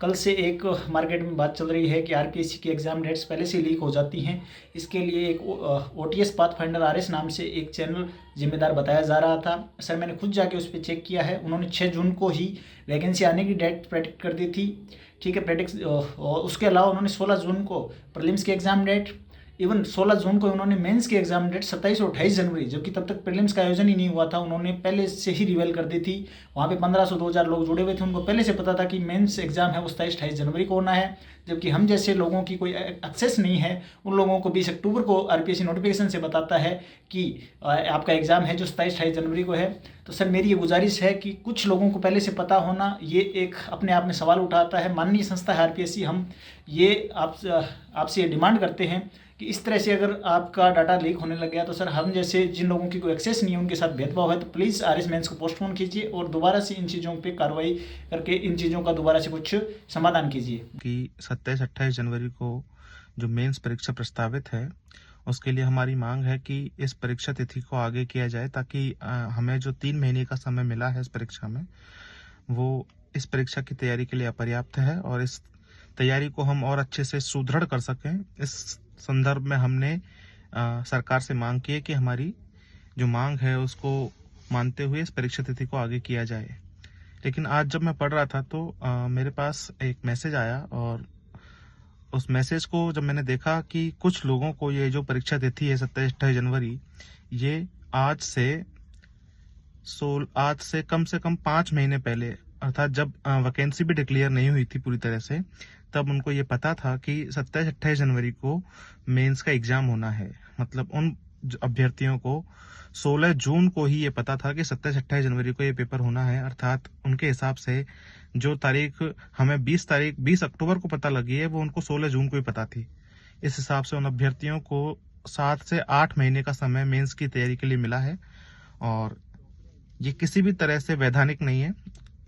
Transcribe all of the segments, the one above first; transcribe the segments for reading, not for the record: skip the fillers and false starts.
कल से एक मार्केट में बात चल रही है कि आरपीएससी की एग्ज़ाम डेट्स पहले से लीक हो जाती हैं। इसके लिए एक ओटीएस पाथफाइंडर आरएस नाम से एक चैनल जिम्मेदार बताया जा रहा था। सर मैंने खुद जाके उस पर चेक किया है, उन्होंने 6 जून को ही वैकेंसी आने की डेट प्रेडिक्ट कर दी थी। ठीक है, प्रेडिक्ट उसके अलावा उन्होंने 16 जून को प्रीलिम्स की एग्ज़ाम डेट, इवन 16 जून को उन्होंने मेंस की एग्जाम डेट 27 और 28 जनवरी, जबकि तब तक प्रीलिम्स का आयोजन ही नहीं हुआ था, उन्होंने पहले से ही रिवील कर दी थी। वहाँ पे 1500-2000 लोग जुड़े हुए थे, उनको पहले से पता था कि मेंस एग्जाम है वो 27-28 जनवरी को होना है। जबकि हम जैसे लोगों की कोई एक्सेस नहीं है, उन लोगों को 20 अक्टूबर को आरपीएससी नोटिफिकेशन से बताता है कि आपका एग्ज़ाम है जो 27-28 जनवरी को है। तो सर मेरी ये गुजारिश है कि कुछ लोगों को पहले से पता होना ये एक अपने आप में सवाल उठाता है। माननीय संस्था है आरपीएससी, हम ये आपसे ये डिमांड करते हैं कि इस तरह से अगर आपका डाटा लीक होने लग गया तो सर हम जैसे जिन लोगों की कोई एक्सेस नहीं है उनके साथ भेदभाव है, तो प्लीज़ आरएस मेंस को पोस्टपोन कीजिए और दोबारा से इन चीज़ों पे कार्रवाई करके इन चीज़ों का दोबारा से कुछ समाधान कीजिए। कि 27-28 जनवरी को जो मेंस परीक्षा प्रस्तावित है उसके लिए हमारी मांग है कि इस परीक्षा तिथि को आगे किया जाए, ताकि हमें जो 3 महीने का समय मिला है इस परीक्षा में, वो इस परीक्षा की तैयारी के लिए अपर्याप्त है और इस तैयारी को हम और अच्छे से सुदृढ़ कर सकें। इस संदर्भ में हमने सरकार से मांग की है कि हमारी जो मांग है उसको मानते हुए इस परीक्षा तिथि को आगे किया जाए। लेकिन आज जब मैं पढ़ रहा था तो मेरे पास एक मैसेज आया, और उस मैसेज को जब मैंने देखा कि कुछ लोगों को ये जो परीक्षा तिथि है 27-28 जनवरी, ये आज से कम 5 महीने पहले, अर्थात जब वैकेंसी भी डिक्लेयर नहीं हुई थी पूरी तरह से, तब उनको ये पता था कि 27-28 जनवरी को मेंस का एग्जाम होना है। मतलब उन अभ्यर्थियों को 16 जून को ही ये पता था कि 27-28 जनवरी को ये पेपर होना है। अर्थात उनके हिसाब से जो तारीख हमें 20 अक्टूबर को पता लगी है, वो उनको 16 जून को ही पता थी। इस हिसाब से उन अभ्यर्थियों को 7 से 8 महीने का समय मेंस की तैयारी के लिए मिला है, और ये किसी भी तरह से वैधानिक नहीं है,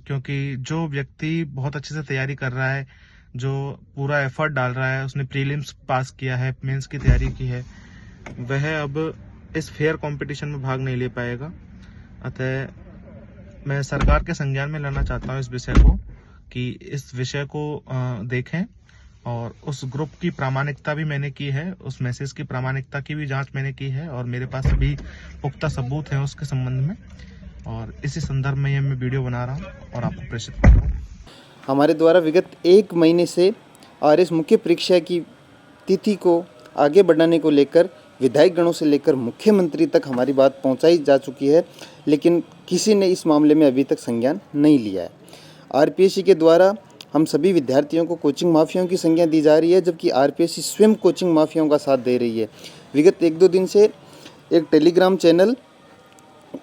क्योंकि जो व्यक्ति बहुत अच्छे से तैयारी कर रहा है, जो पूरा एफर्ट डाल रहा है, उसने प्रीलिम्स पास किया है, मेंस की तैयारी की है, वह अब इस फेयर कंपटीशन में भाग नहीं ले पाएगा। अतः मैं सरकार के संज्ञान में लाना चाहता हूँ इस विषय को, कि इस विषय को देखें, और उस ग्रुप की प्रामाणिकता भी मैंने की है, उस मैसेज की प्रामाणिकता की भी जांच मैंने की है, और मेरे पास अभी पुख्ता सबूत है उसके संबंध में, और इसी संदर्भ में ये मैं वीडियो बना रहा हूँ और आपको प्रेषित कर रहा हूँ। हमारे द्वारा विगत 1 महीने से आरएस मुख्य परीक्षा की तिथि को आगे बढ़ाने को लेकर विधायक गणों से लेकर मुख्यमंत्री तक हमारी बात पहुंचाई जा चुकी है, लेकिन किसी ने इस मामले में अभी तक संज्ञान नहीं लिया है। आरपीएससी के द्वारा हम सभी विद्यार्थियों को कोचिंग माफियाओं की संज्ञा दी जा रही है, जबकि आरपीएससी स्वयं कोचिंग माफियाओं का साथ दे रही है। विगत 1-2 दिन से एक Telegram channel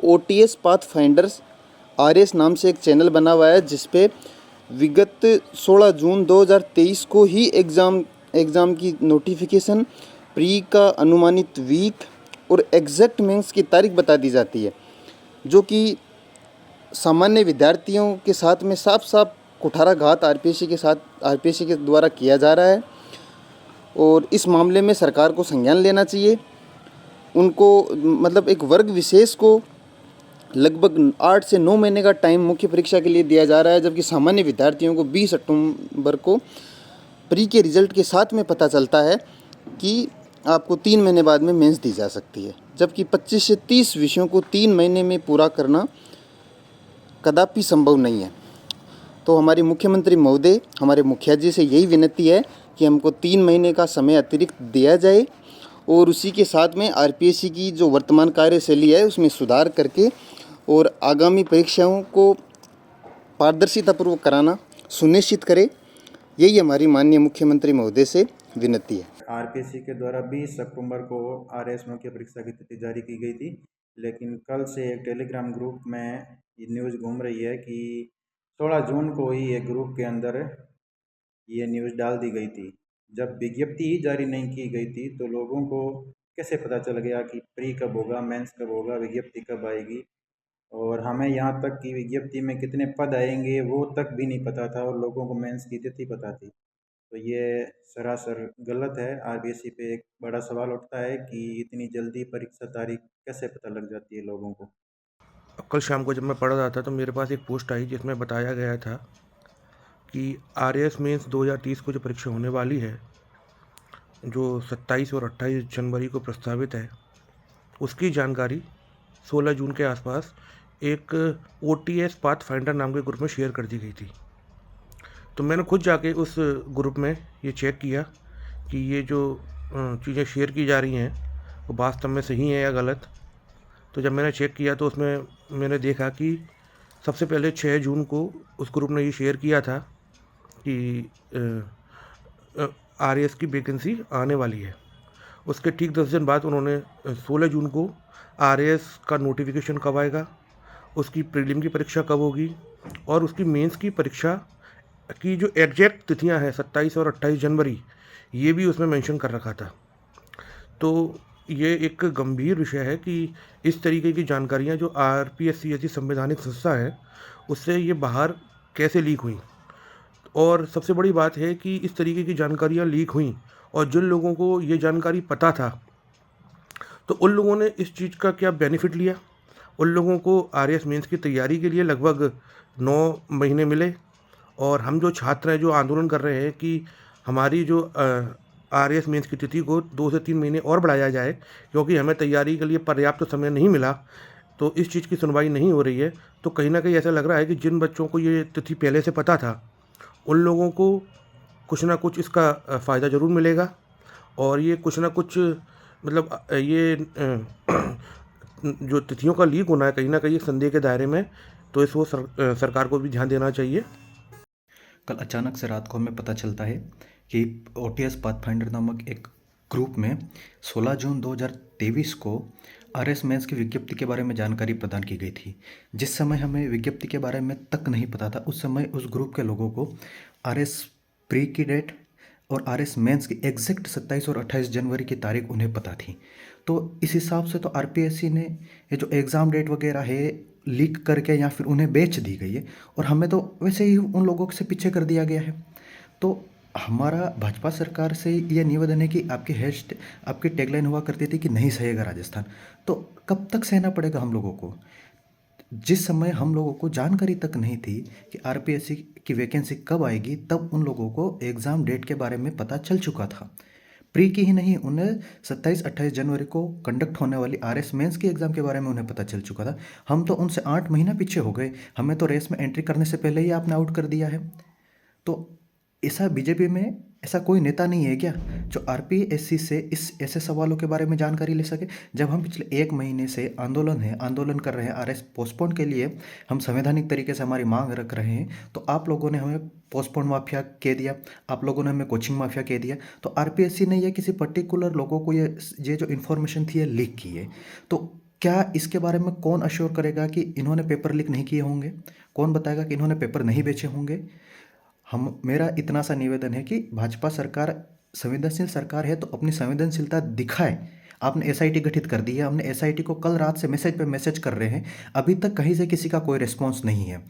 OTS Pathfinders RS नाम से एक चैनल बना हुआ है, जिसपे विगत 16 जून 2023 को ही एग्ज़ाम की नोटिफिकेशन, प्री का अनुमानित वीक और एग्जैक्ट मेंस की तारीख बता दी जाती है, जो कि सामान्य विद्यार्थियों के साथ में साफ साफ कुठाराघात आरपीएससी के द्वारा किया जा रहा है। और इस मामले में सरकार को संज्ञान लेना चाहिए। उनको मतलब एक वर्ग विशेष को लगभग 8 से 9 महीने का टाइम मुख्य परीक्षा के लिए दिया जा रहा है, जबकि सामान्य विद्यार्थियों को 20 अक्टूबर को प्री के रिजल्ट के साथ में पता चलता है कि आपको 3 महीने बाद में मेंस दी जा सकती है, जबकि 25 से 30 विषयों को 3 महीने में पूरा करना कदापि संभव नहीं है। तो हमारी मुख्यमंत्री महोदय, हमारे मुखिया जी से यही विनती है कि हमको 3 महीने का समय अतिरिक्त दिया जाए, और उसी के साथ में आरपीएससी की जो वर्तमान कार्यशैली है उसमें सुधार करके और आगामी परीक्षाओं को पारदर्शितापूर्वक कराना सुनिश्चित करे। यही हमारी माननीय मुख्यमंत्री महोदय से विनती है। आरपीएससी के द्वारा 20 अक्टूबर को आरएस मुख्य परीक्षा की तिथि जारी की गई थी, लेकिन कल से एक टेलीग्राम ग्रुप में ये न्यूज़ घूम रही है कि 16 जून को ही एक ग्रुप के अंदर ये न्यूज़ डाल दी गई थी। जब विज्ञप्ति ही जारी नहीं की गई थी तो लोगों को कैसे पता चल गया कि प्री कब होगा, मेंस कब होगा, विज्ञप्ति कब आएगी? और हमें यहाँ तक कि विज्ञप्ति में कितने पद आएंगे वो तक भी नहीं पता था, और लोगों को मेंस की तिथि पता थी। तो ये सरासर गलत है। आरपीएससी पे एक बड़ा सवाल उठता है कि इतनी जल्दी परीक्षा तारीख कैसे पता लग जाती है लोगों को। कल शाम को जब मैं पढ़ रहा था तो मेरे पास एक पोस्ट आई जिसमें बताया गया था कि आरएएस मेंस 2030 को जो परीक्षा होने वाली है, जो 27 और 28 जनवरी को प्रस्तावित है, उसकी जानकारी 16 जून के आसपास एक OTS पाथफाइंडर नाम के ग्रुप में शेयर कर दी गई थी। तो मैंने खुद जाके उस ग्रुप में ये चेक किया कि ये जो चीज़ें शेयर की जा रही हैं वो वास्तव में सही है या गलत। तो जब मैंने चेक किया तो उसमें मैंने देखा कि सबसे पहले 6 जून को उस ग्रुप ने ये शेयर किया था कि आरएएस की वैकेंसी आने वाली है। उसके ठीक 10 दिन बाद उन्होंने 16 जून को आरएएस का नोटिफिकेशन कब आएगा, उसकी प्रीलिम की परीक्षा कब होगी और उसकी मेंस की परीक्षा की जो एग्जैक्ट तिथियां हैं 27 और 28 जनवरी, ये भी उसमें मेंशन कर रखा था। तो ये एक गंभीर विषय है कि इस तरीके की जानकारियां जो आरपीएससी जैसी संवैधानिक संस्था है उससे ये बाहर कैसे लीक हुई। और सबसे बड़ी बात है कि इस तरीके की जानकारियां लीक हुई और जिन लोगों को ये जानकारी पता था तो उन लोगों ने इस चीज़ का क्या बेनिफिट लिया। उन लोगों को आरएएस मेंस की तैयारी के लिए लगभग 9 महीने मिले और हम जो छात्र हैं जो आंदोलन कर रहे हैं कि हमारी जो आरएएस मेंस की तिथि को 2 से 3 महीने और बढ़ाया जाए क्योंकि हमें तैयारी के लिए पर्याप्त समय नहीं मिला, तो इस चीज़ की सुनवाई नहीं हो रही है। तो कहीं ना कहीं ऐसा लग रहा है कि जिन बच्चों को ये तिथि पहले से पता था उन लोगों को कुछ ना कुछ इसका फ़ायदा ज़रूर मिलेगा और ये कुछ ना कुछ मतलब ये जो तिथियों का लीक होना है कहीं ना कहीं एक संदेह के दायरे में, तो इसको सरकार को भी ध्यान देना चाहिए। कल अचानक से रात को हमें पता चलता है कि OTS पाथफाइंडर नामक एक ग्रुप में 16 जून 2023 को आरएस मेंस की विज्ञप्ति के बारे में जानकारी प्रदान की गई थी। जिस समय हमें विज्ञप्ति के बारे में तक नहीं पता था उस समय उस ग्रुप के लोगों को आरएस प्री की डेट और आरएस मेंस की एग्जैक्ट 27 और 28 जनवरी की तारीख उन्हें पता थी। तो इस हिसाब से तो आरपीएससी ने ये जो एग्ज़ाम डेट वगैरह है लीक करके या फिर उन्हें बेच दी गई है और हमें तो वैसे ही उन लोगों से पीछे कर दिया गया है। तो हमारा भाजपा सरकार से यह निवेदन है कि आपकी टैगलाइन हुआ करती थी कि नहीं सहेगा राजस्थान, तो कब तक सहना पड़ेगा हम लोगों को। जिस समय हम लोगों को जानकारी तक नहीं थी कि आरपीएससी की वैकेंसी कब आएगी, तब उन लोगों को एग्ज़ाम डेट के बारे में पता चल चुका था। प्री की ही नहीं, उन्हें 27-28 जनवरी को कंडक्ट होने वाली आरएस मेंस की एग्ज़ाम के बारे में उन्हें पता चल चुका था। हम तो उनसे 8 महीना पीछे हो गए, हमें तो रेस में एंट्री करने से पहले ही आपने आउट कर दिया है। तो ऐसा बीजेपी में ऐसा कोई नेता नहीं है क्या जो आरपीएससी से इस ऐसे सवालों के बारे में जानकारी ले सके। जब हम पिछले 1 महीने से आंदोलन कर रहे हैं आरएस पोस्टपोन के लिए, हम संवैधानिक तरीके से हमारी मांग रख रहे हैं, तो आप लोगों ने हमें पोस्टपोन माफिया कह दिया, आप लोगों ने हमें कोचिंग माफिया कह दिया। तो आरपीएससी ने ये किसी पर्टिकुलर लोगों को ये जो इन्फॉर्मेशन थी ये लीक की है। तो क्या इसके बारे में कौन अश्योर करेगा कि इन्होंने पेपर लीक नहीं किए होंगे? कौन बताएगा कि इन्होंने पेपर नहीं बेचे होंगे? मेरा इतना सा निवेदन है कि भाजपा सरकार संवेदनशील सरकार है तो अपनी संवेदनशीलता दिखाए। आपने एसआईटी गठित कर दी है, हमने एसआईटी को कल रात से मैसेज पे मैसेज कर रहे हैं, अभी तक कहीं से किसी का कोई रिस्पॉन्स नहीं है।